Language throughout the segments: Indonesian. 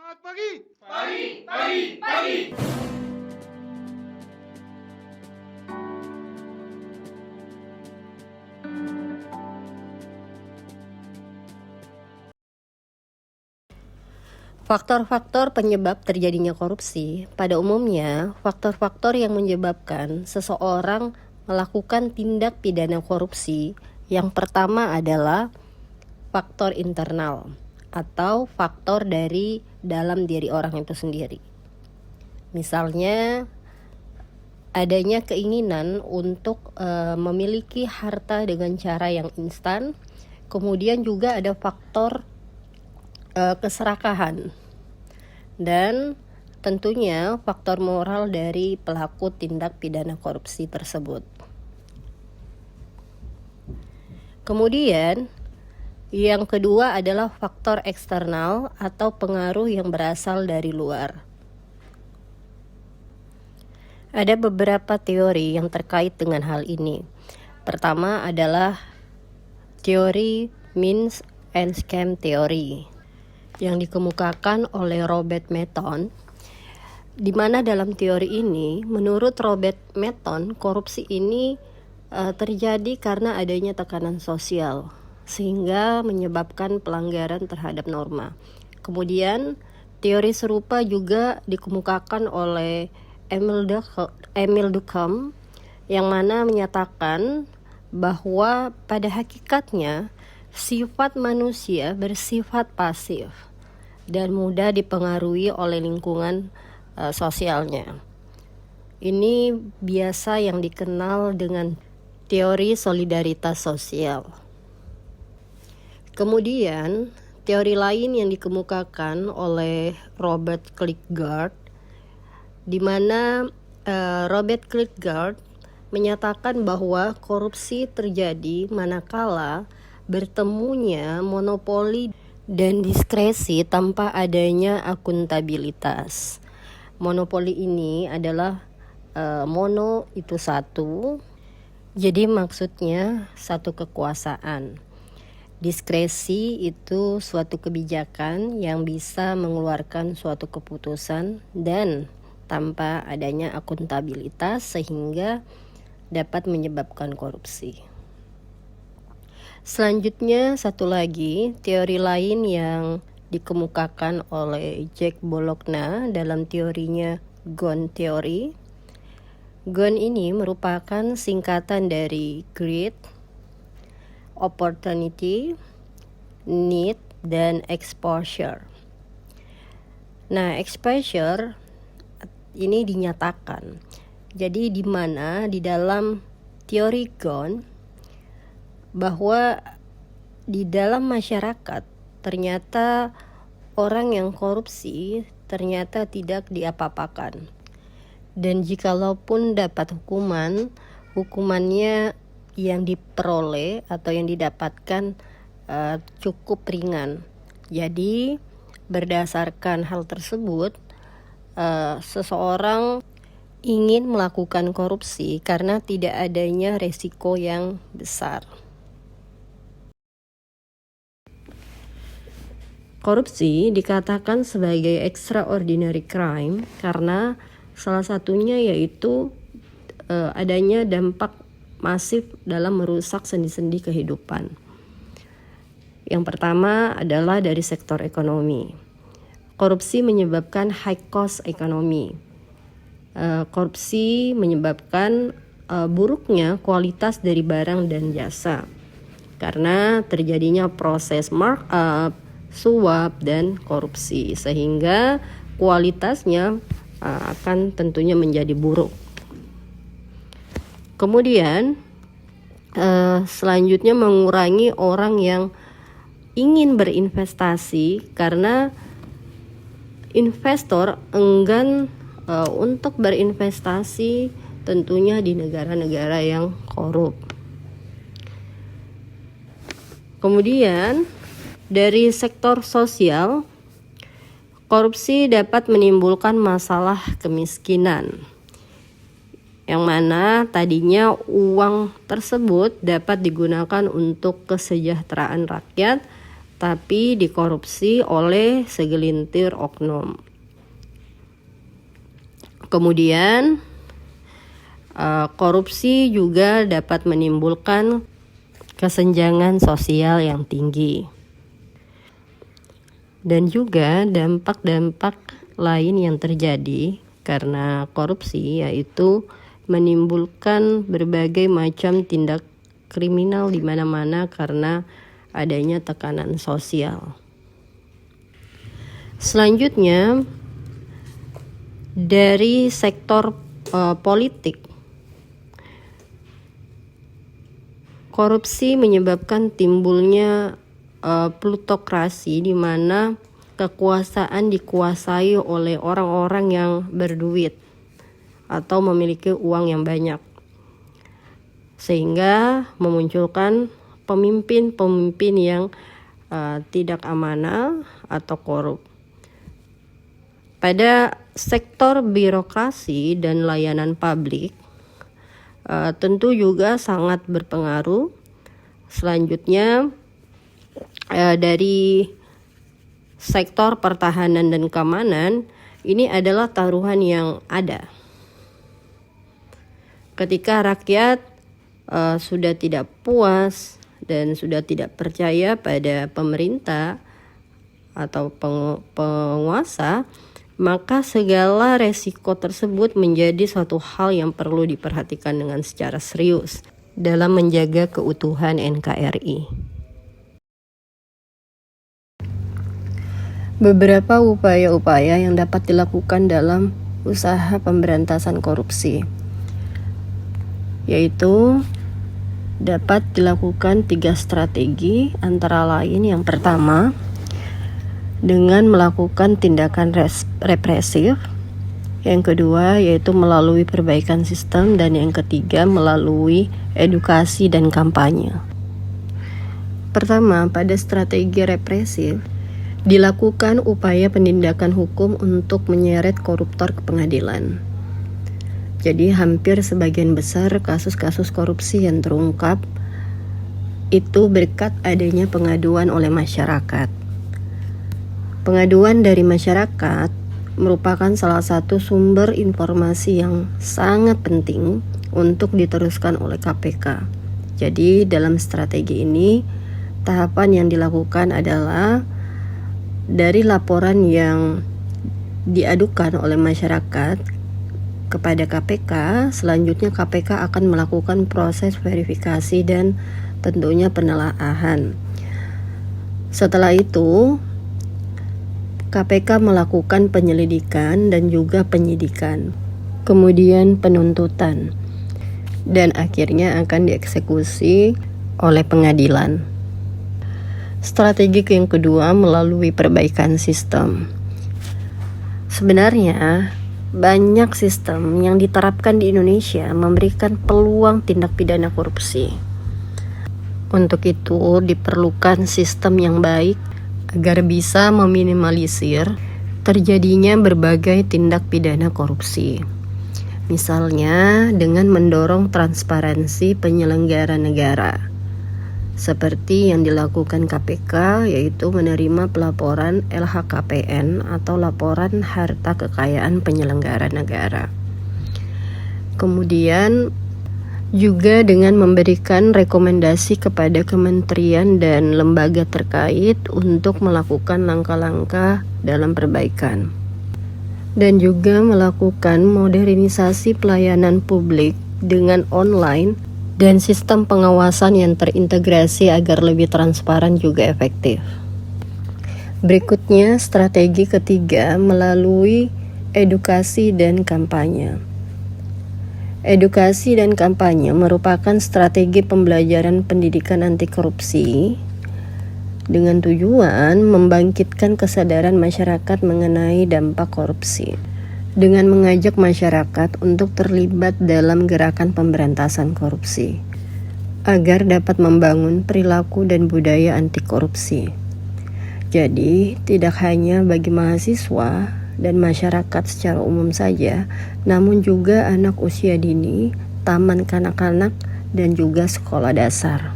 Selamat pagi. Pagi, pagi, pagi. Faktor-faktor penyebab terjadinya korupsi, pada umumnya faktor-faktor yang menyebabkan seseorang melakukan tindak pidana korupsi yang pertama adalah faktor internal atau faktor dari dalam diri orang itu sendiri. Misalnya adanya keinginan untuk memiliki harta dengan cara yang instan. Kemudian juga ada faktor keserakahan, dan tentunya faktor moral dari pelaku tindak pidana korupsi tersebut. Kemudian yang kedua adalah faktor eksternal atau pengaruh yang berasal dari luar. Ada beberapa teori yang terkait dengan hal ini. Pertama adalah teori means and scam theory yang dikemukakan oleh Robert Merton, di mana dalam teori ini, menurut Robert Merton, korupsi ini terjadi karena adanya tekanan sosial, sehingga menyebabkan pelanggaran terhadap norma. Kemudian, teori serupa juga dikemukakan oleh Emile Durkheim, yang mana menyatakan bahwa pada hakikatnya sifat manusia bersifat pasif dan mudah dipengaruhi oleh lingkungan sosialnya. Ini biasa yang dikenal dengan teori solidaritas sosial. Kemudian, teori lain yang dikemukakan oleh Robert Kierkegaard, di mana Robert Kierkegaard menyatakan bahwa korupsi terjadi manakala bertemunya monopoli dan diskresi tanpa adanya akuntabilitas. Monopoli ini adalah mono itu satu, jadi maksudnya satu kekuasaan. Diskresi itu suatu kebijakan yang bisa mengeluarkan suatu keputusan dan tanpa adanya akuntabilitas sehingga dapat menyebabkan korupsi. Selanjutnya, satu lagi teori lain yang dikemukakan oleh Jack Bologna dalam teorinya GONE Theory. GONE ini merupakan singkatan dari Greed, Opportunity, Need, dan Exposure. Nah, exposure ini dinyatakan. Jadi di mana di dalam teori GONE bahwa di dalam masyarakat ternyata orang yang korupsi ternyata tidak diapa-apakan. Dan jikalaupun dapat hukumannya yang diperoleh atau yang didapatkan cukup ringan. Jadi berdasarkan hal tersebut, seseorang ingin melakukan korupsi karena tidak adanya resiko yang besar. Korupsi dikatakan sebagai extraordinary crime karena salah satunya yaitu adanya dampak masif dalam merusak sendi-sendi kehidupan. Yang pertama adalah dari sektor ekonomi. Korupsi menyebabkan high cost ekonomi. Korupsi menyebabkan buruknya kualitas dari barang dan jasa karena terjadinya proses markup, suap, dan korupsi sehingga kualitasnya akan tentunya menjadi buruk. Kemudian selanjutnya mengurangi orang yang ingin berinvestasi karena investor enggan untuk berinvestasi tentunya di negara-negara yang korup. Kemudian dari sektor sosial, korupsi dapat menimbulkan masalah kemiskinan, yang mana tadinya uang tersebut dapat digunakan untuk kesejahteraan rakyat, tapi dikorupsi oleh segelintir oknum. Kemudian korupsi juga dapat menimbulkan kesenjangan sosial yang tinggi. Dan juga dampak-dampak lain yang terjadi karena korupsi yaitu menimbulkan berbagai macam tindak kriminal di mana-mana karena adanya tekanan sosial. Selanjutnya, dari sektor politik, korupsi menyebabkan timbulnya plutokrasi di mana kekuasaan dikuasai oleh orang-orang yang berduit atau memiliki uang yang banyak, sehingga memunculkan pemimpin-pemimpin yang tidak amanah atau korup. Pada sektor birokrasi dan layanan publik, tentu juga sangat berpengaruh. Selanjutnya, dari sektor pertahanan dan keamanan, ini adalah taruhan yang ada. Ketika rakyat sudah tidak puas dan sudah tidak percaya pada pemerintah atau penguasa, maka segala resiko tersebut menjadi suatu hal yang perlu diperhatikan dengan secara serius dalam menjaga keutuhan NKRI. Beberapa upaya-upaya yang dapat dilakukan dalam usaha pemberantasan korupsi, yaitu dapat dilakukan 3 strategi, antara lain yang pertama, dengan melakukan tindakan represif, yang kedua yaitu melalui perbaikan sistem, dan yang ketiga melalui edukasi dan kampanye. Pertama, pada strategi represif dilakukan upaya penindakan hukum untuk menyeret koruptor ke pengadilan. Jadi hampir sebagian besar kasus-kasus korupsi yang terungkap itu berkat adanya pengaduan oleh masyarakat. Pengaduan dari masyarakat merupakan salah satu sumber informasi yang sangat penting untuk diteruskan oleh KPK. Jadi dalam strategi ini, tahapan yang dilakukan adalah dari laporan yang diadukan oleh masyarakat kepada KPK, selanjutnya KPK akan melakukan proses verifikasi dan tentunya penelaahan. Setelah itu, KPK melakukan penyelidikan dan juga penyidikan, kemudian penuntutan, dan akhirnya akan dieksekusi oleh pengadilan. Strategi yang kedua melalui perbaikan sistem. Sebenarnya banyak sistem yang diterapkan di Indonesia memberikan peluang tindak pidana korupsi. Untuk itu diperlukan sistem yang baik agar bisa meminimalisir terjadinya berbagai tindak pidana korupsi. Misalnya dengan mendorong transparansi penyelenggara negara, seperti yang dilakukan KPK, yaitu menerima pelaporan LHKPN atau laporan harta kekayaan penyelenggara negara. Kemudian juga dengan memberikan rekomendasi kepada kementerian dan lembaga terkait untuk melakukan langkah-langkah dalam perbaikan. Dan juga melakukan modernisasi pelayanan publik dengan online dan sistem pengawasan yang terintegrasi agar lebih transparan juga efektif. Berikutnya, strategi ketiga melalui edukasi dan kampanye. Edukasi dan kampanye merupakan strategi pembelajaran pendidikan anti korupsi dengan tujuan membangkitkan kesadaran masyarakat mengenai dampak korupsi, dengan mengajak masyarakat untuk terlibat dalam gerakan pemberantasan korupsi, agar dapat membangun perilaku dan budaya anti korupsi. Jadi, tidak hanya bagi mahasiswa dan masyarakat secara umum saja, namun juga anak usia dini, taman kanak-kanak, dan juga sekolah dasar.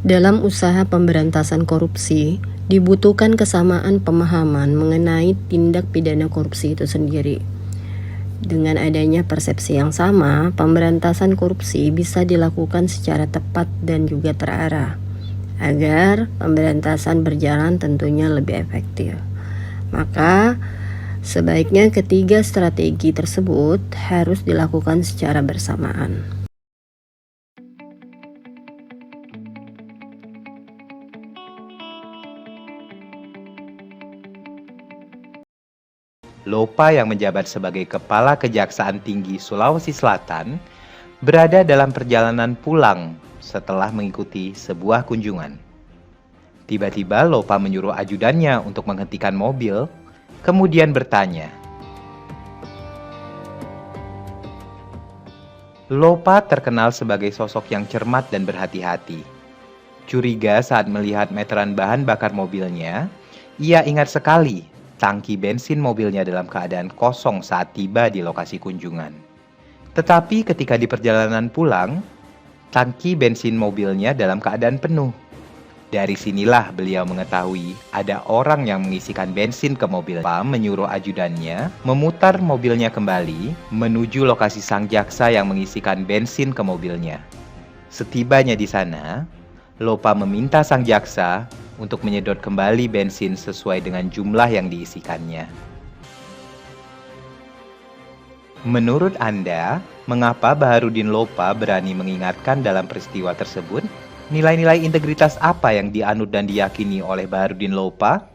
Dalam usaha pemberantasan korupsi, dibutuhkan kesamaan pemahaman mengenai tindak pidana korupsi itu sendiri. Dengan adanya persepsi yang sama, pemberantasan korupsi bisa dilakukan secara tepat dan juga terarah, agar pemberantasan berjalan tentunya lebih efektif. Maka, sebaiknya ketiga strategi tersebut harus dilakukan secara bersamaan. Lopa yang menjabat sebagai Kepala Kejaksaan Tinggi Sulawesi Selatan berada dalam perjalanan pulang setelah mengikuti sebuah kunjungan. Tiba-tiba Lopa menyuruh ajudannya untuk menghentikan mobil, kemudian bertanya. Lopa terkenal sebagai sosok yang cermat dan berhati-hati. Curiga saat melihat meteran bahan bakar mobilnya, ia ingat sekali tangki bensin mobilnya dalam keadaan kosong saat tiba di lokasi kunjungan. Tetapi ketika di perjalanan pulang, tangki bensin mobilnya dalam keadaan penuh. Dari sinilah beliau mengetahui ada orang yang mengisikan bensin ke mobil. Lopa menyuruh ajudannya memutar mobilnya kembali menuju lokasi sang jaksa yang mengisikan bensin ke mobilnya. Setibanya di sana, Lopa meminta sang jaksa untuk menyedot kembali bensin sesuai dengan jumlah yang diisikannya. Menurut Anda, mengapa Baharudin Lopa berani mengingatkan dalam peristiwa tersebut? Nilai-nilai integritas apa yang dianut dan diyakini oleh Baharudin Lopa?